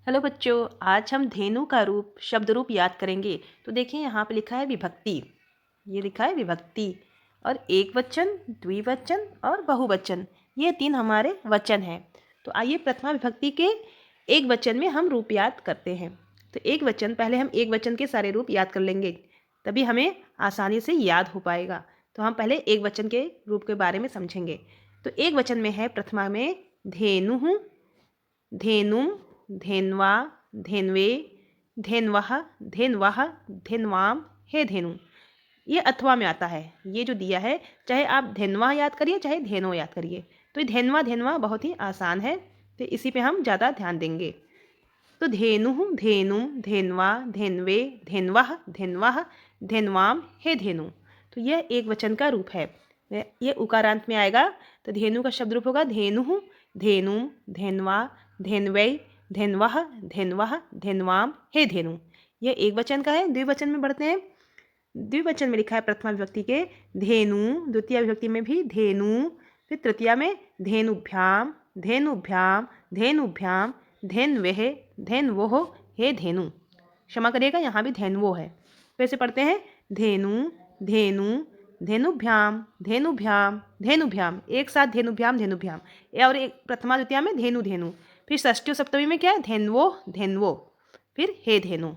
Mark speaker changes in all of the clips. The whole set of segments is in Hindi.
Speaker 1: हेलो बच्चों, आज हम धेनु का रूप शब्द रूप याद करेंगे। तो देखिए यहाँ पे लिखा है विभक्ति। ये लिखा है विभक्ति और एक वचन, द्विवचन और बहुवचन, ये तीन हमारे वचन हैं। तो आइए प्रथमा विभक्ति के एक वचन में हम रूप याद करते हैं। तो एक वचन, पहले हम एक वचन के सारे रूप याद कर लेंगे, तभी हमें आसानी से याद हो पाएगा। तो हम पहले एक वचन के रूप के बारे में समझेंगे। तो एक वचन में है प्रथमा में धेनु, धेनुम, धेन्वा, धेन्वे, धेन्वः, धेन्वः, धेन्वाम, हे धेनु। ये अथवा में आता है। ये जो दिया है, चाहे आप धेन्वा याद करिए चाहे धेनो याद करिए। तो ये धेन्वा धेन्वा बहुत ही आसान है, तो इसी पे हम ज़्यादा ध्यान देंगे। तो धेनु, धेनुम, धेन्वा, धेन्वे, धेन्वः, धेन्वः, धेन्वाम, हे धेनु। तो यह एक वचन का रूप है। ये उकारांत में आएगा। तो धेनु का शब्द रूप होगा धेनु, धेनुम, धेन्वा, धेन्वै, धेन्वः, धेन्वः, धेन्वाम, हे धेनु। यह एक वचन का है। द्विवचन में बढ़ते हैं। द्विवचन में लिखा है प्रथमा विभक्ति के धेनु, द्वितीय विभक्ति में भी धेनु, फिर तृतीया में धेनुभ्याम, धेनुभ्याम, धेनुभ्याम, धेन्वेः, धेन्वोः, हे धेनु। क्षमा करिएगा, यहाँ भी धेन्वो है। वैसे पढ़ते हैं धेनु, धेनु, धेनुभ्याम, धेनुभ्याम, धेनुभ्याम, एक साथ धेनुभ्याम, धेनुभ्याम। और एक प्रथमा द्वितीया में धेनु, धेनु। फिर षष्ठी और सप्तमी में क्या है धेन्वो, धेन्वो, फिर हे धेनु।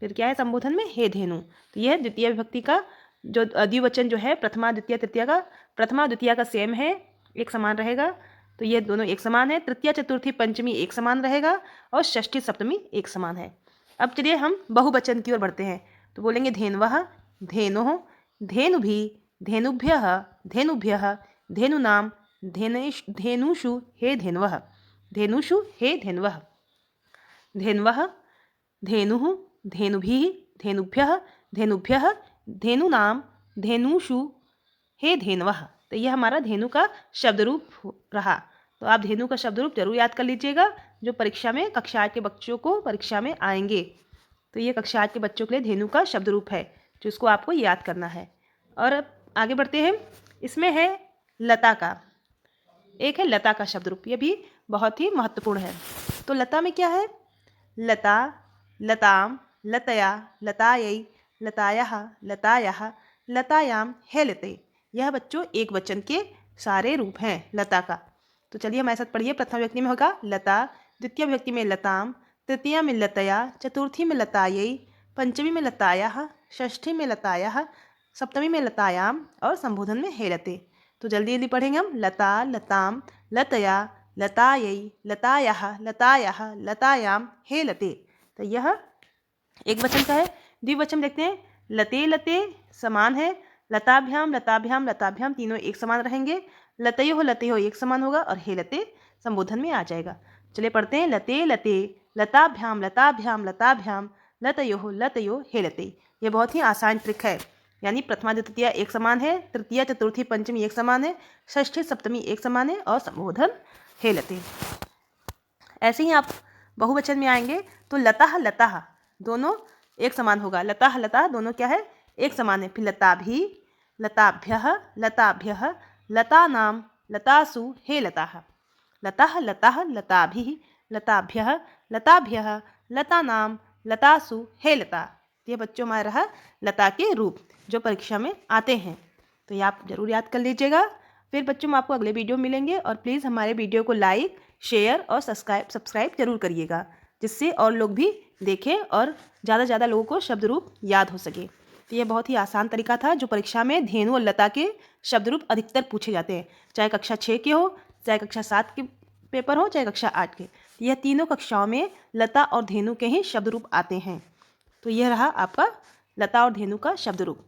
Speaker 1: फिर क्या है संबोधन में हे धेनु। तो यह द्वितीय विभक्ति का जो द्विवचन जो है प्रथमा द्वितीय तृतीया का, प्रथमा द्वितीया का सेम है, एक समान रहेगा। तो ये दोनों एक समान है। तृतीया चतुर्थी पंचमी एक समान रहेगा और षष्ठी सप्तमी एक समान है। अब चलिए हम बहुवचन की ओर बढ़ते हैं। तो बोलेंगे धेन्वः, धेनोः, धेनुभि, धेनुभ्यः, धेनुभ्यः, धेनूनां, धेनुषु, हे धेन्वः, धेनुषु, हे धेन्वः, धेन्वः, धेनुः, धेनुभिः, धेनुभ्यः, धेनुभ्यः, धेनूनां, धेनुषु, हे धेन्वः। तो यह हमारा धेनु का शब्द रूप रहा। तो आप धेनु का शब्द रूप जरूर याद कर लीजिएगा, जो परीक्षा में कक्षा 8 के बच्चों को परीक्षा में आएंगे। तो ये कक्षा 8 के बच्चों के लिए धेनु का शब्द रूप है, जो इसको आपको याद करना है। और अब आगे बढ़ते हैं। इसमें है लता का, एक है लता का शब्द रूप, ये भी बहुत ही महत्वपूर्ण है। तो लता में क्या है लता, लताम, लतया, लतायै, लतायः, लतायः, लतायाम, हे लते। यह बच्चों एक वचन के सारे रूप हैं लता का। तो चलिए हमारे साथ पढ़िए। प्रथम विभक्ति में होगा लता, द्वितीय विभक्ति में लताम, तृतीया में लतया, चतुर्थी में लतायै, पंचमी में लतायः, षष्ठी में लतायः, सप्तमी में लतायाम और संबोधन में हे लते। तो जल्दी जल्दी पढ़ेंगे हम। लता, लताम, लतया, लतायै, लतायः, लतायः, लतायाम, हे लते। तो यह एक वचन का है। द्विवचन देखते हैं। लते, लते समान है। लताभ्याम, लताभ्याम, लताभ्याम, तीनों एक समान रहेंगे। लतयो, लतयो एक समान होगा और हे लते संबोधन में आ जाएगा। चलिए पढ़ते हैं। लते, लते, लताभ्याम, लताभ्याम, लताभ्याम, लतयो, लतयो, हे लते। ये बहुत ही आसान ट्रिक है। यानी प्रथमा द्वितीया एक समान है, तृतीया चतुर्थी पंचमी एक समान है, षष्ठी सप्तमी एक समान है और संबोधन हे लते। ऐसे ही आप बहुवचन में आएंगे तो लताः, लताः दोनों एक समान होगा। लताः, लताः दोनों क्या है एक समान है। फिर लताभि, लताभ्यः, लताभ्यः, लतानां, लतासु, हे लताः। लताः, लताः, लताभिः, लताभ्यः, लताभ्यः, लतानां, लतासु, हे लता। ये बच्चों हमारा रहा लता के रूप जो परीक्षा में आते हैं। तो ये आप जरूर याद कर लीजिएगा। फिर बच्चों हम आपको अगले वीडियो मिलेंगे और प्लीज़ हमारे वीडियो को लाइक, शेयर और सब्सक्राइब जरूर करिएगा, जिससे और लोग भी देखें और ज़्यादा से ज़्यादा लोगों को शब्द रूप याद हो सके। तो ये बहुत ही आसान तरीका था जो परीक्षा में धेनु और लता के शब्द रूप अधिकतर पूछे जाते हैं, चाहे कक्षा 6 के हो, चाहे कक्षा 7 के पेपर हो, चाहे कक्षा 8 के। यह तीनों कक्षाओं में लता और धेनु के ही शब्द रूप आते हैं। तो यह रहा आपका लता और धेनु का शब्द रूप।